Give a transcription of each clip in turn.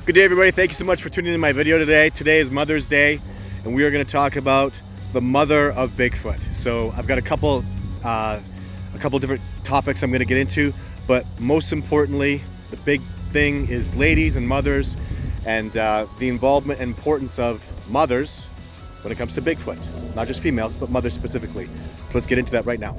Good day, everybody. Thank you so much for tuning in to my video today. Today is Mother's Day, and we are going to talk about the mother of Bigfoot. So I've got a couple different topics I'm going to get into, but most importantly, the big thing is ladies and mothers, and the involvement and importance of mothers when it comes to Bigfoot. Not just females, but mothers specifically. So let's get into that right now.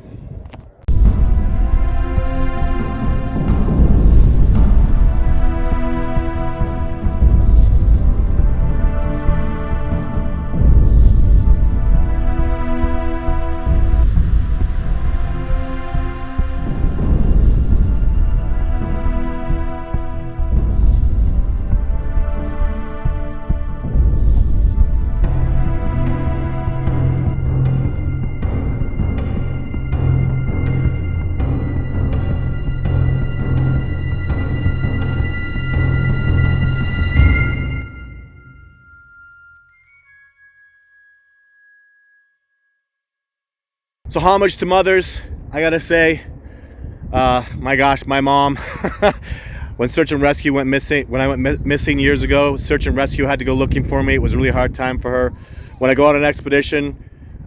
So homage to mothers, I gotta say, my gosh, my mom, when search and rescue went missing, when I went missing years ago, search and rescue had to go looking for me. It was a really hard time for her. When I go on an expedition,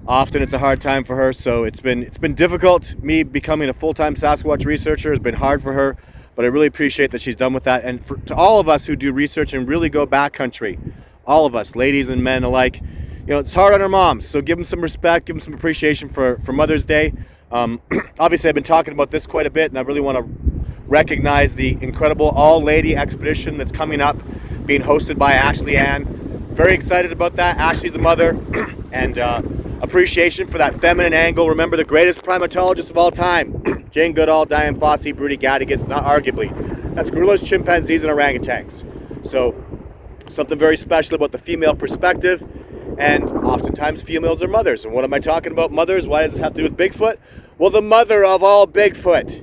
often it's a hard time for her. So it's been difficult. Me becoming a full-time Sasquatch researcher has been hard for her, but I really appreciate that she's done with that. And to all of us who do research and really go backcountry, all of us, ladies and men alike, you know, it's hard on our moms, so give them some respect, give them some appreciation for Mother's Day. Obviously, I've been talking about this quite a bit, and I really want to recognize the incredible all-lady expedition that's coming up, being hosted by Ashley Ann. Very excited about that. Ashley's a mother, and appreciation for that feminine angle. Remember, the greatest primatologists of all time, Jane Goodall, Diane Fossey, Broody Gattigas, not arguably. That's gorillas, chimpanzees, and orangutans. So, something very special about the female perspective. And oftentimes females are mothers. And what am I talking about mothers? Why does this have to do with Bigfoot? Well, the mother of all Bigfoot.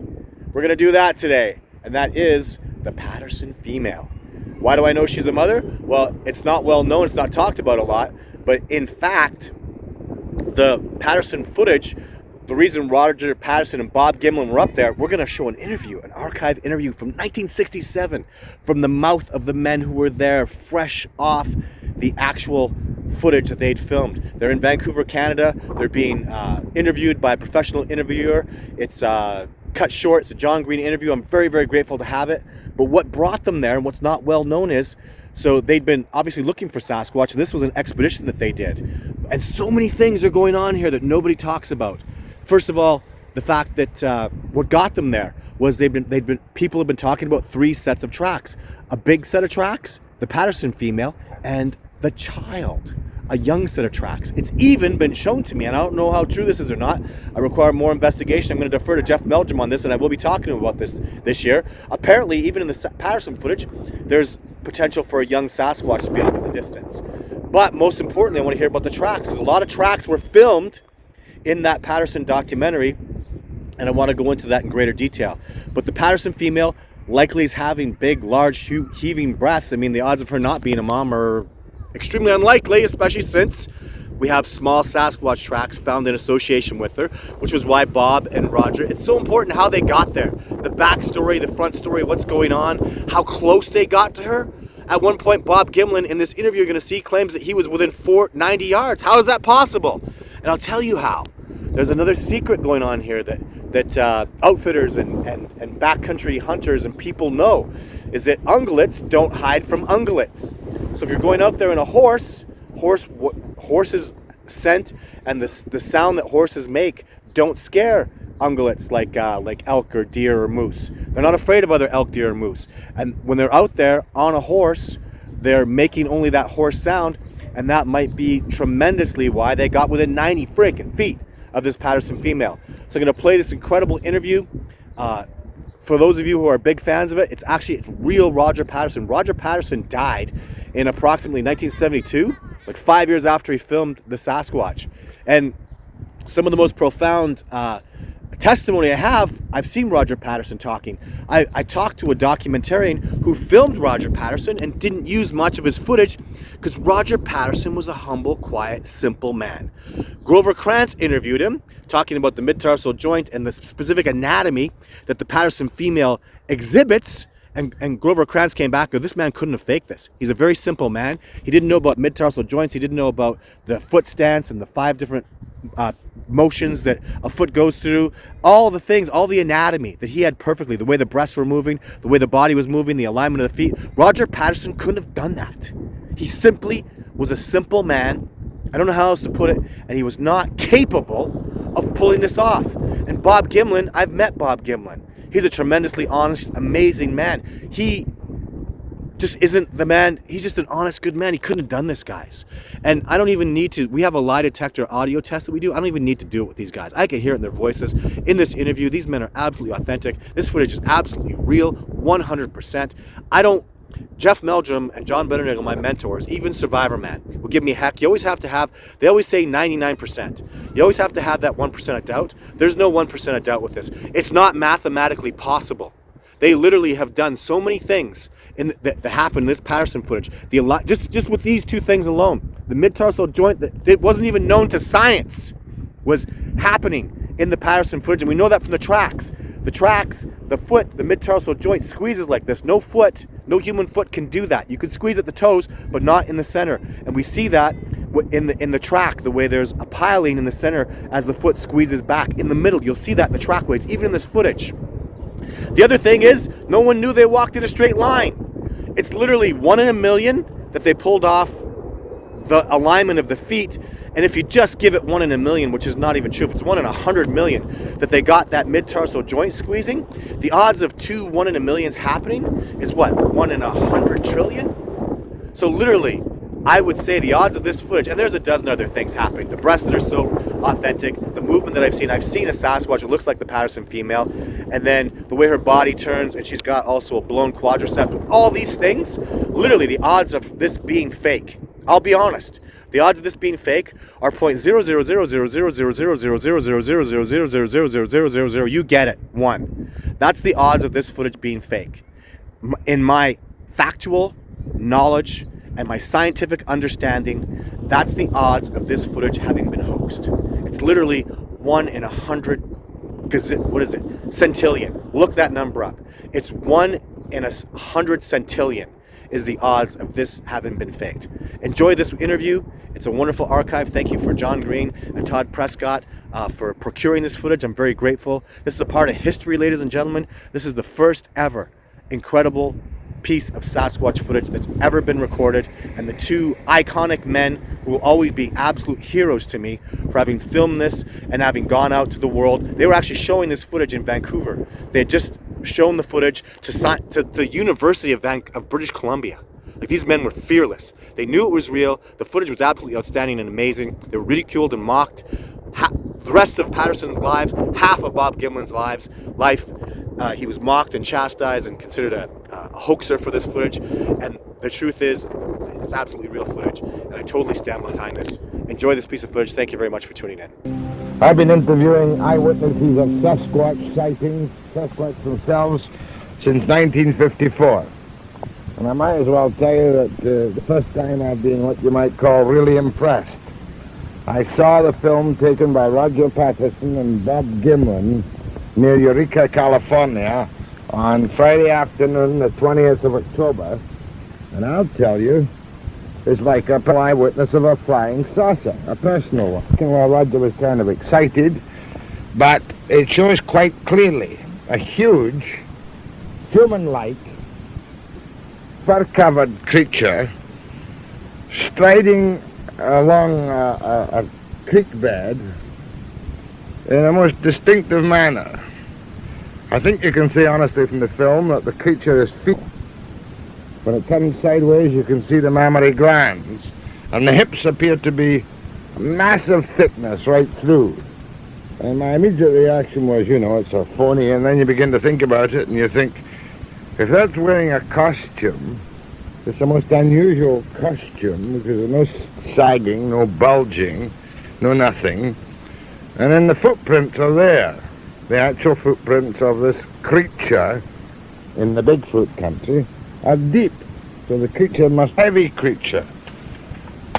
We're going to do that today. And that is the Patterson female. Why do I know she's a mother? Well, it's not well known. It's not talked about a lot. But in fact, the Patterson footage, the reason Roger Patterson and Bob Gimlin were up there, we're going to show an interview, an archive interview from 1967 from the mouth of the men who were there, fresh off the actual footage that they'd filmed. They're in Vancouver, Canada. They're being interviewed by a professional interviewer. It's cut short. It's a John Green interview. I'm very, very grateful to have it. But what brought them there and what's not well known is, so they'd been obviously looking for Sasquatch. This was an expedition that they did. And so many things are going on here that nobody talks about. First of all, the fact that what got them there was people have been talking about 3 sets of tracks. A big set of tracks, the Patterson female, and the child, a young set of tracks. It's even been shown to me, and I don't know how true this is or not. I require more investigation. I'm going to defer to Jeff Meldrum on this, and I will be talking to him about this year. Apparently, even in the Patterson footage, there's potential for a young Sasquatch to be off in the distance. But most importantly, I want to hear about the tracks, because a lot of tracks were filmed in that Patterson documentary, and I want to go into that in greater detail. But the Patterson female likely is having big, large, heaving breaths. I mean, the odds of her not being a mom are extremely unlikely, especially since we have small Sasquatch tracks found in association with her, which was why Bob and Roger, it's so important how they got there. The backstory, the front story, what's going on, how close they got to her. At one point, Bob Gimlin, in this interview you're going to see, claims that he was within 90 yards. How is that possible? And I'll tell you how. There's another secret going on here that outfitters and backcountry hunters and people know, is that ungulates don't hide from ungulates. So if you're going out there in a horses scent and the sound that horses make don't scare ungulates like elk or deer or moose. They're not afraid of other elk, deer, or moose. And when they're out there on a horse, they're making only that horse sound, and that might be tremendously why they got within 90 freaking feet of this Patterson female. So I'm going to play this incredible interview. For those of you who are big fans of it, it's real Roger Patterson. Roger Patterson died in approximately 1972, like 5 years after he filmed the Sasquatch. And some of the most profound testimony I've seen Roger Patterson talking. I talked to a documentarian who filmed Roger Patterson and didn't use much of his footage because Roger Patterson was a humble, quiet, simple man. Grover Krantz interviewed him, talking about the mid-tarsal joint and the specific anatomy that the Patterson female exhibits, And Grover Krantz came back and goes, this man couldn't have faked this. He's a very simple man. He didn't know about mid-tarsal joints. He didn't know about the foot stance and the 5 different motions that a foot goes through. All the things, all the anatomy that he had perfectly. The way the breasts were moving, the way the body was moving, the alignment of the feet. Roger Patterson couldn't have done that. He simply was a simple man. I don't know how else to put it. And he was not capable of pulling this off. And Bob Gimlin, I've met Bob Gimlin. He's a tremendously honest, amazing man. He just isn't the man. He's just an honest, good man. He couldn't have done this, guys. And I don't even need to. We have a lie detector audio test that we do. I don't even need to do it with these guys. I can hear it in their voices. In this interview, these men are absolutely authentic. This footage is absolutely real, 100%. Jeff Meldrum and John Benedict, my mentors, even Survivor Man, will give me heck. You always have to have, they always say 99%. You always have to have that 1% of doubt. There's no 1% of doubt with this. It's not mathematically possible. They literally have done so many things that happened in this Patterson footage. Just with these 2 things alone, the mid-tarsal joint that wasn't even known to science was happening in the Patterson footage, and we know that from the tracks. The tracks, the foot, the mid-tarsal joint squeezes like this. No human foot can do that. You can squeeze at the toes, but not in the center. And we see that in the track, the way there's a piling in the center as the foot squeezes back. In the middle, you'll see that in the trackways, even in this footage. The other thing is, no one knew they walked in a straight line. It's literally 1 in a million that they pulled off the alignment of the feet. And if you just give it 1 in a million, which is not even true, if it's 1 in 100 million that they got that mid-tarsal joint squeezing, the odds of 1 in a millions happening is what? 1 in 100 trillion? So literally, I would say the odds of this footage, and there's a dozen other things happening. The breasts that are so authentic, the movement that I've seen a Sasquatch, it looks like the Patterson female, and then the way her body turns, and she's got also a blown quadricep. With all these things, literally the odds of this being fake, I'll be honest, the odds of this being fake are 0.00000000000000000000000. You get it, 1. That's the odds of this footage being fake. In my factual knowledge and my scientific understanding, that's the odds of this footage having been hoaxed. It's literally 1 in 100. What is it? Centillion. Look that number up. It's 1 in 100 centillion. Is the odds of this having been faked. Enjoy this interview. It's a wonderful archive. Thank you for John Green and Todd Prescott for procuring this footage. I'm very grateful. This is a part of history, ladies and gentlemen. This is the first ever incredible piece of Sasquatch footage that's ever been recorded, and the 2 iconic men who will always be absolute heroes to me for having filmed this and having gone out to the world. They were actually showing this footage in Vancouver. They had just shown the footage to the University of British Columbia. Like, these men were fearless. They knew it was real. The footage was absolutely outstanding and amazing. They were ridiculed and mocked. The rest of Patterson's lives, half of Bob Gimlin's life, he was mocked and chastised and considered a hoaxer for this footage. And the truth is, it's absolutely real footage. And I totally stand behind this. Enjoy this piece of footage. Thank you very much for tuning in. I've been interviewing eyewitnesses of Sasquatch sightings, Sasquatch themselves, since 1954. And I might as well tell you that the first time I've been what you might call really impressed. I saw the film taken by Roger Patterson and Bob Gimlin near Eureka, California on Friday afternoon, the 20th of October. And I'll tell you, it's like a eyewitness of a flying saucer, a personal one. Well, Roger was kind of excited, but it shows quite clearly a huge, human-like, fur-covered creature striding along a creek bed in a most distinctive manner. I think you can see honestly from the film that the creature is feet. When it turns sideways, you can see the mammary glands, and the hips appear to be massive thickness right through. And my immediate reaction was, it's a phony, and then you begin to think about it, and you think, if that's wearing a costume, it's the most unusual costume, because there's no sagging, no bulging, no nothing. And then the footprints are there, the actual footprints of this creature in the Bigfoot country are deep. So the creature must be a heavy creature.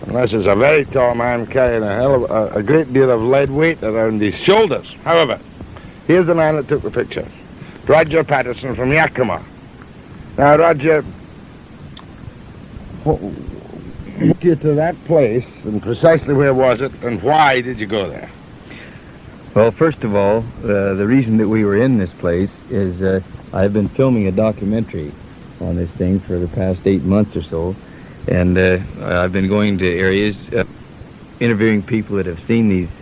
Unless it's a very tall man carrying a great deal of lead weight around his shoulders. However, here's the man that took the picture. Roger Patterson from Yakima. Now, Roger, what took you to that place, and precisely where was it, and why did you go there? Well, first of all, the reason that we were in this place is I've been filming a documentary on this thing for the past 8 months or so, and I've been going to areas, interviewing people that have seen these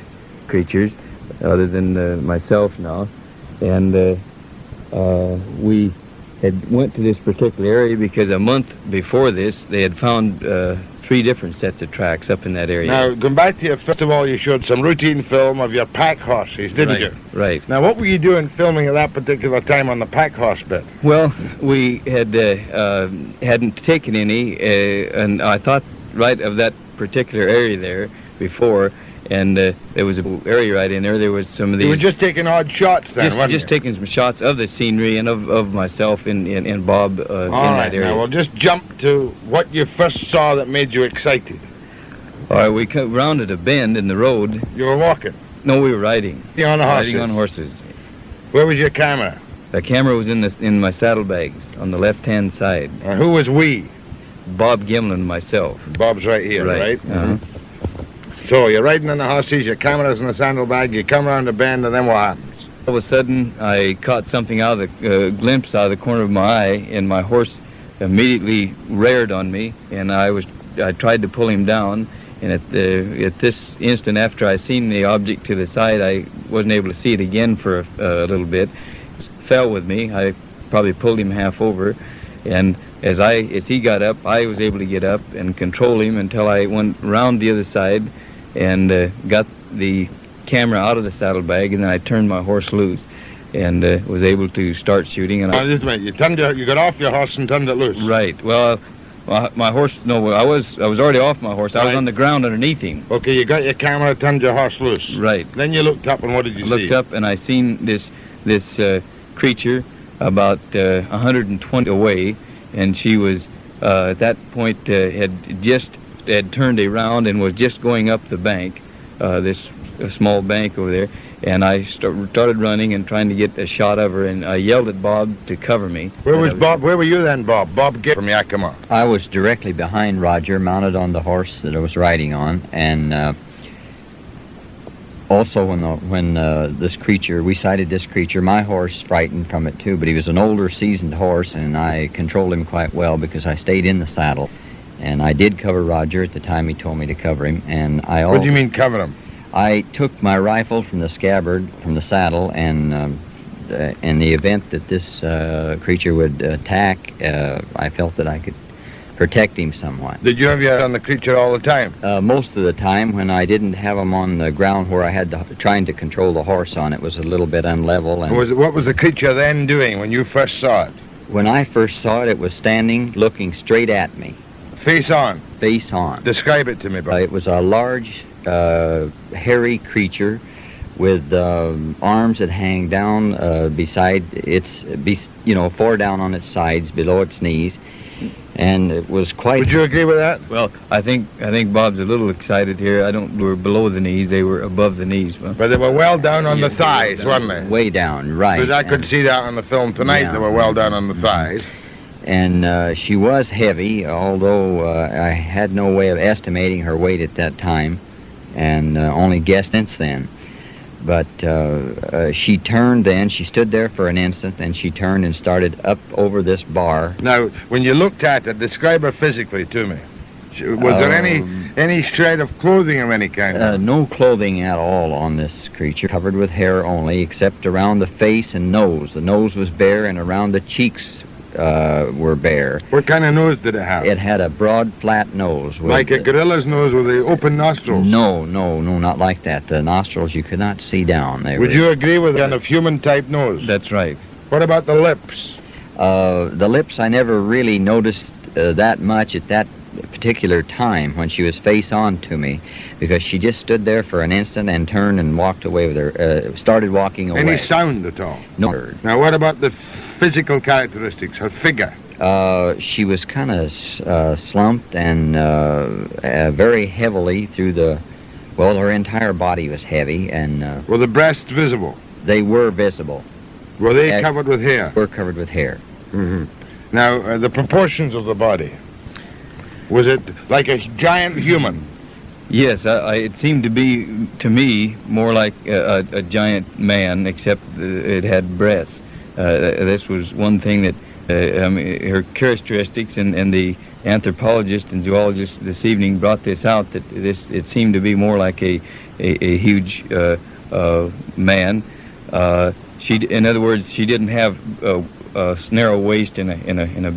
creatures, other than myself now, and we had went to this particular area because a month before this they had found 3 different sets of tracks up in that area. Now, going back to you, first of all, you showed some routine film of your pack horses, didn't you? Right. Now, what were you doing filming at that particular time on the pack horse bit? Well, we had hadn't taken any, and I thought right of that particular area there before, and there was an area right in there. There was some of these. You were just taking odd shots then, just taking some shots of the scenery and of myself and Bob in that area. Now we'll just jump to what you first saw that made you excited. All right, we rounded a bend in the road. You were walking? No, we were riding. You on the horses? Riding on horses. Where was your camera? The camera was in my saddlebags on the left-hand side. Who was we? Bob Gimlin and myself. Bob's right here, right? Uh-huh. So you're riding on the horses, your camera's in the saddlebag, you come around the bend, and then what happens? All of a sudden, I caught something out of the glimpse out of the corner of my eye, and my horse immediately reared on me, and I tried to pull him down, and at this instant, after I seen the object to the side, I wasn't able to see it again for a little bit. It fell with me. I probably pulled him half over, and as he got up, I was able to get up and control him until I went around the other side and got the camera out of the saddlebag, and then I turned my horse loose and was able to start shooting. And just a minute, you got off your horse and turned it loose. Right. Well, my horse. No, I was already off my horse. I was on the ground underneath him. Okay, you got your camera, turned your horse loose. Right. Then you looked up, and what did you see? Looked up, and I seen this creature about 120 away, and she was at that point had turned around and was just going up the bank, this small bank over there, and I started running and trying to get a shot of her, and I yelled at Bob to cover me. Where was Bob? Where were you then, Bob? Bob, get from Yakima. I was directly behind Roger, mounted on the horse that I was riding on, and also when this creature, we sighted this creature, my horse frightened from it too, but he was an older, seasoned horse, and I controlled him quite well because I stayed in the saddle. And I did cover Roger at the time he told me to cover him. And I also, what do you mean cover him? I took my rifle from the scabbard, from the saddle, and in the event that this creature would attack, I felt that I could protect him somewhat. Did you have your eye on the creature all the time? Most of the time, when I didn't have him on the ground where I had trying to control the horse on, it was a little bit unlevel. And what was the creature then doing when you first saw it? When I first saw it, it was standing, looking straight at me. Face on? Face on. Describe it to me, Bob. It was a large, hairy creature with arms that hang down beside its, fore down on its sides, below its knees, and it was quite. Would you agree with that? Well, I think Bob's a little excited here. They were below the knees; they were above the knees. But they were well down on the thighs, weren't they? Way down, right. Because I could see that on the film tonight. Yeah. They were well down on the thighs. And she was heavy, although I had no way of estimating her weight at that time, and only guessed since then. But she turned then, she stood there for an instant, and she turned and started up over this bar. Now, when you looked at her, describe her physically to me. Was there any shred of clothing of any kind? No clothing at all on this creature, covered with hair only, except around the face and nose. The nose was bare, and around the cheeks were bare. What kind of nose did it have? It had a broad, flat nose. Like a gorilla's nose with the open nostrils? No, not like that. The nostrils, you could not see down. Would you agree with kind of human-type nose? That's right. What about the lips? The lips I never really noticed that much at that particular time when she was face on to me, because she just stood there for an instant and turned and walked away with her, started walking away. Any sound at all? No. Now, what about the physical characteristics, her figure? She was kind of slumped and very heavily through her entire body was heavy, and Were the breasts visible? they were visible. Were they covered with hair? Were covered with hair. Mm-hmm. Now, the proportions of the body. Was it like a giant human? Yes, it seemed to be, to me, more like a giant man, except it had breasts. This was one thing that, her characteristics, and the anthropologist and zoologist this evening brought this out, that it seemed to be more like a huge man. In other words, she didn't have a narrow waist and a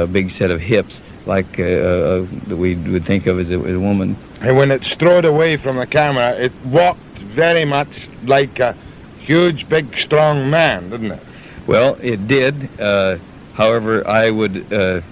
big set of hips like that we would think of as a woman. And when it strode away from the camera, it walked very much like a huge, big, strong man, didn't it? Well, it did. However, I would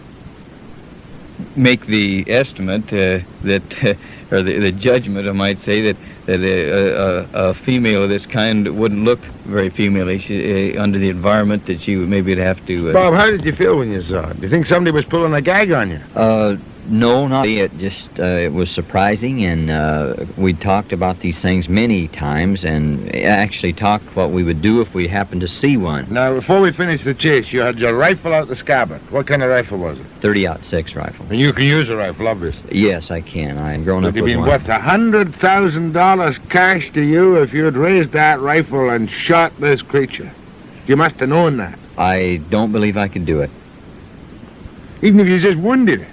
make the estimate that, or the judgment, I might say, that a female of this kind wouldn't look very female-ish under the environment that she would maybe have to... Bob, how did you feel when you saw it? Do you think somebody was pulling a gag on you? No, not it. Just it was surprising, and we talked about these things many times, and actually talked what we would do if we happened to see one. Now, before we finish the chase, you had your rifle out the scabbard. What kind of rifle was it? 30-06 rifle. And you can use a rifle, obviously. Yes, I can. I've grown up Would with have been one. worth $100,000 cash to you if you'd raised that rifle and shot this creature. You must have known that. I don't believe I could do it. Even if you just wounded it.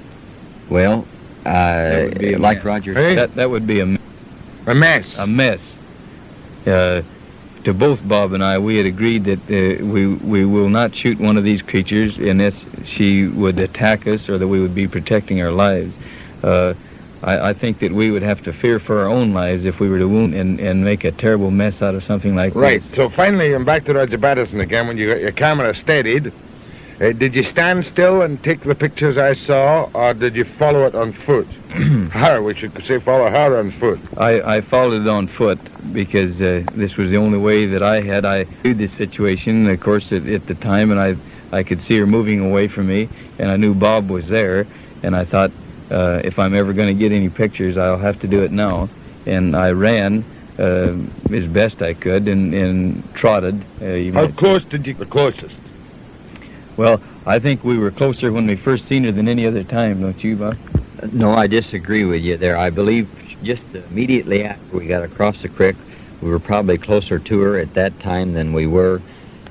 Well, would be a like mess. Roger... Hey? That would be A mess. a mess. To both Bob and I, we had agreed that we will not shoot one of these creatures unless she would attack us or that we would be protecting our lives. I think that we would have to fear for our own lives if we were to wound and make a terrible mess out of something like Right. this. So finally, I'm back to Roger Patterson again. When you got your camera steadied, did you stand still and take the pictures I saw, or did you follow it on foot? Her, we should say follow her on foot. I followed it on foot because this was the only way that I had. I knew this situation, of course, at the time, and I could see her moving away from me, and I knew Bob was there, and I thought, if I'm ever going to get any pictures, I'll have to do it now. And I ran as best I could and trotted. How close did you... The closest. Well, I think we were closer when we first seen her than any other time, don't you, Bob? No, I disagree with you there. I believe just immediately after we got across the creek, we were probably closer to her at that time than we were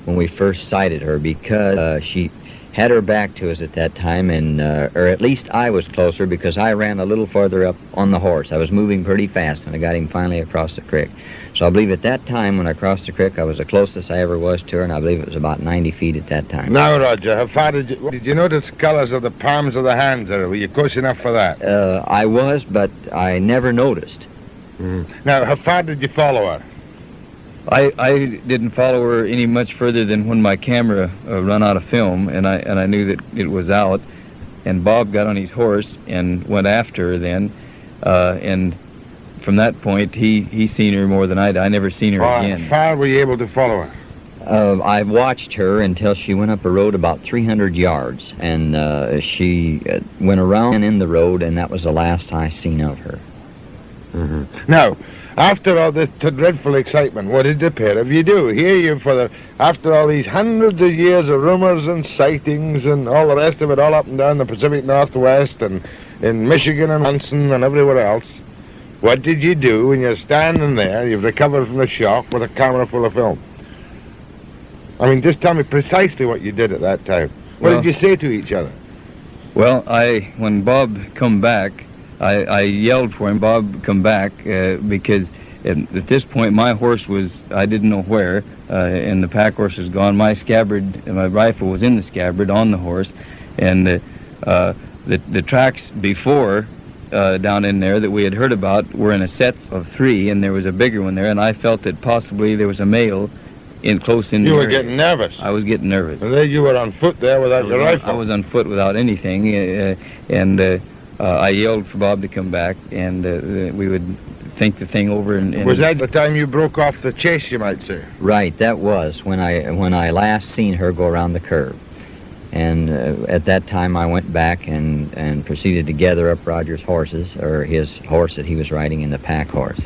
when we first sighted her, because she had her back to us at that time, and or at least I was closer because I ran a little farther up on the horse. I was moving pretty fast, and I got him finally across the creek. So I believe at that time when I crossed the creek, I was the closest I ever was to her, and I believe it was about 90 feet at that time. Now, Roger, how far did you notice colors of the palms of the hands there? Were you close enough for that? I was, but I never noticed. Now, how far did you follow her? I didn't follow her any much further than when my camera run out of film, and I knew that it was out, and Bob got on his horse and went after her then, and from that point he seen her more than I did. I never seen her again. How far were you able to follow her? I watched her until she went up a road about 300 yards, and she went around and in the road, and that was the last I seen of her. Now, after all this dreadful excitement, what did the pair of you do? Here you, after all these hundreds of years of rumors and sightings and all the rest of it, all up and down the Pacific Northwest and in Michigan and Wisconsin and everywhere else, what did you do when you're standing there, you've recovered from the shock with a camera full of film? I mean, just tell me precisely what you did at that time. What did you say to each other? Well, when Bob come back, I yelled for him, Bob, come back, because at this point my horse was, I didn't know where, and the pack horse was gone. My scabbard, my rifle was in the scabbard on the horse, and the tracks before down in there that we had heard about were in a set of 3, and there was a bigger one there, and I felt that possibly there was a male close in there. You were getting nervous. I was getting nervous. And then you were on foot there without your rifle. I was on foot without anything, and I yelled for Bob to come back, and we would think the thing over. And was that the time you broke off the chase, you might say? Right, that was when I last seen her go around the curve. And at that time I went back and proceeded to gather up Roger's horses, or his horse that he was riding, in the pack horse.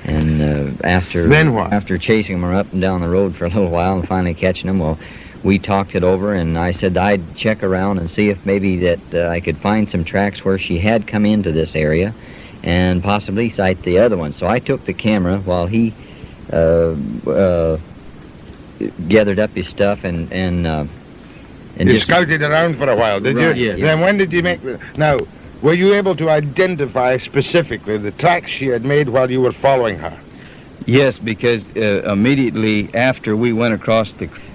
And after Then what? After chasing him up and down the road for a little while and finally catching him, well, we talked it over, and I said I'd check around and see if maybe that I could find some tracks where she had come into this area and possibly cite the other one. So I took the camera while he gathered up his stuff and You just scouted around for a while, did Right, you? yes. Then when did you make the... Now, were you able to identify specifically the tracks she had made while you were following her? Yes, because immediately after we went across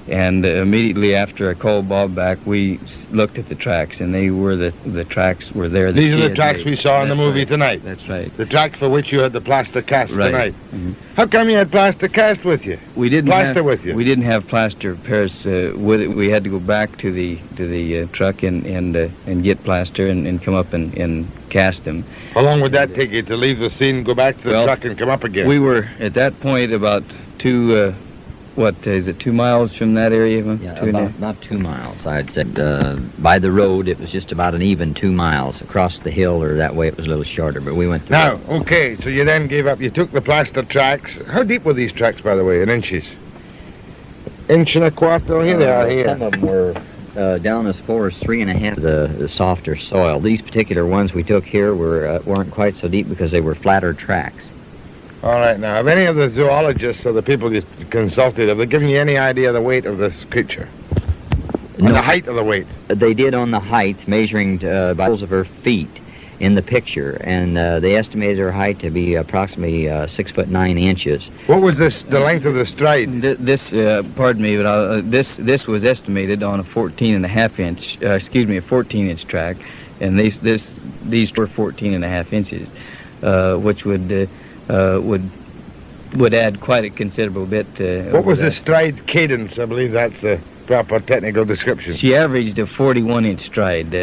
and immediately after I called Bob back, we looked at the tracks, and they were the tracks were there. These are the tracks we saw in the movie tonight. That's right. The tracks for which you had the plaster cast Right. tonight. Mhm. How come you had plaster cast with you? We didn't Plaster have, with you? We didn't have plaster, Paris, with it. We had to go back to the truck and get plaster and come up and cast them. How long would that take you to leave the scene, go back to the Well, truck and come up again? We were at that point about 2 miles from that area? Yeah, Two and a half? about 2 miles, I'd say. By the road, it was just about an even 2 miles. Across the hill, or that way, it was a little shorter, but we went through. Now, okay, so you then gave up. You took the plaster tracks. How deep were these tracks, by the way, in inches? Inch and a quarter? Here they are, here. Some of them were down as far as 3.5, the softer soil. These particular ones we took here weren't quite so deep because they were flatter tracks. All right, now, have any of the zoologists or the people you consulted, have they given you any idea of the weight of this creature? No. And the height of the weight? They did on the height, measuring by of her feet in the picture, and they estimated her height to be approximately 6'9". What was the length of the stride? Pardon me, but this was estimated on a 14-inch track, and these were 14.5 inches, which would add quite a considerable bit. What was the stride cadence? I believe that's the proper technical description. She averaged a 41-inch stride,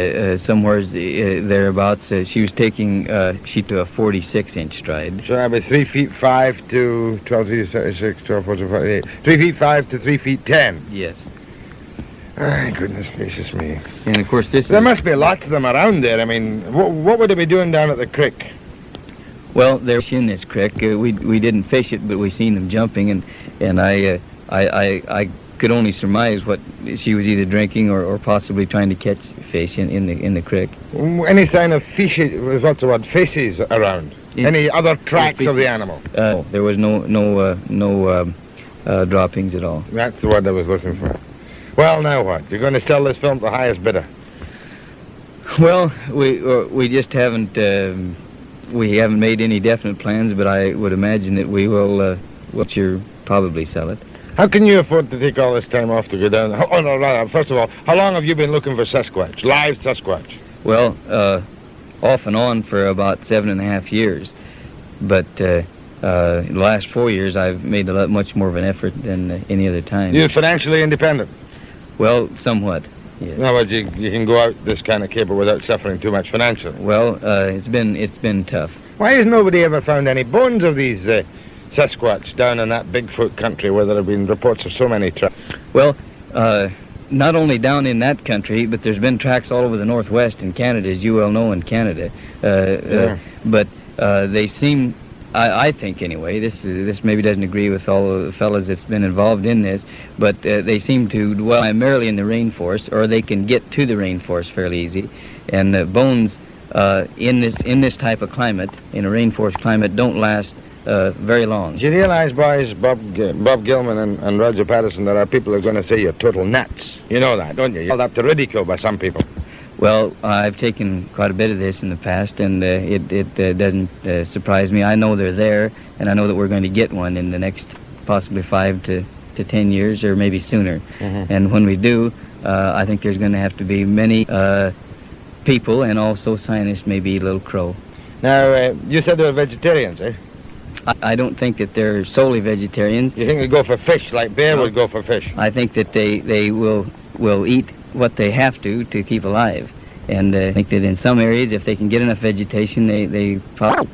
somewhere thereabouts. She was taking she to a 46-inch stride. So that would be 3 feet 5 to 12, 36, 12, 14, 48. 3 feet 5 to 3 feet 10. Yes. My goodness gracious me. And of course this There must be lots of them around there. I mean, what would they be doing down at the creek? Well, they're in this creek. We didn't fish it, but we seen them jumping, and I could only surmise what she was either drinking or possibly trying to catch fish in the creek. Any sign of fishes, what's the word, faces around? Any other tracks of the animal? There was no droppings at all. That's the word I was looking for. Well, now what? You're going to sell this film to the highest bidder? Well, we just haven't made any definite plans, but I would imagine that we will probably sell it. How can you afford to take all this time off to go down? Oh, no, rather, first of all, how long have you been looking for Sasquatch, live Sasquatch? Well, off and on for about 7.5 years, but the last 4 years I've made much more of an effort than any other time. You're financially independent? Well, somewhat, yes. In other words, you can go out this kind of cable without suffering too much financially. Well, it's been tough. Why has nobody ever found any bones of these Sasquatch down in that Bigfoot country where there have been reports of so many tracks? Well, not only down in that country, but there's been tracks all over the Northwest in Canada, as you well know, in Canada. But they seem, I think anyway, this maybe doesn't agree with all of the fellas that's been involved in this, but they seem to dwell primarily in the rainforest, or they can get to the rainforest fairly easy. And bones in this type of climate, in a rainforest climate, don't last very long. Do you realize, boys, Bob Gilman and Roger Patterson, there are people who are going to say you're total nuts. You know that, don't you? You're held up to ridicule by some people. Well, I've taken quite a bit of this in the past, and it doesn't surprise me. I know they're there, and I know that we're going to get one in the next possibly 5 to 10 years, or maybe sooner. Mm-hmm. And when we do, I think there's going to have to be many people, and also scientists, maybe Little Crow. Now, you said they were vegetarians, eh? I don't think that they're solely vegetarians. You think they go for fish like bear would go for fish? I think that they will eat what they have to keep alive. And I think that in some areas, if they can get enough vegetation, they probably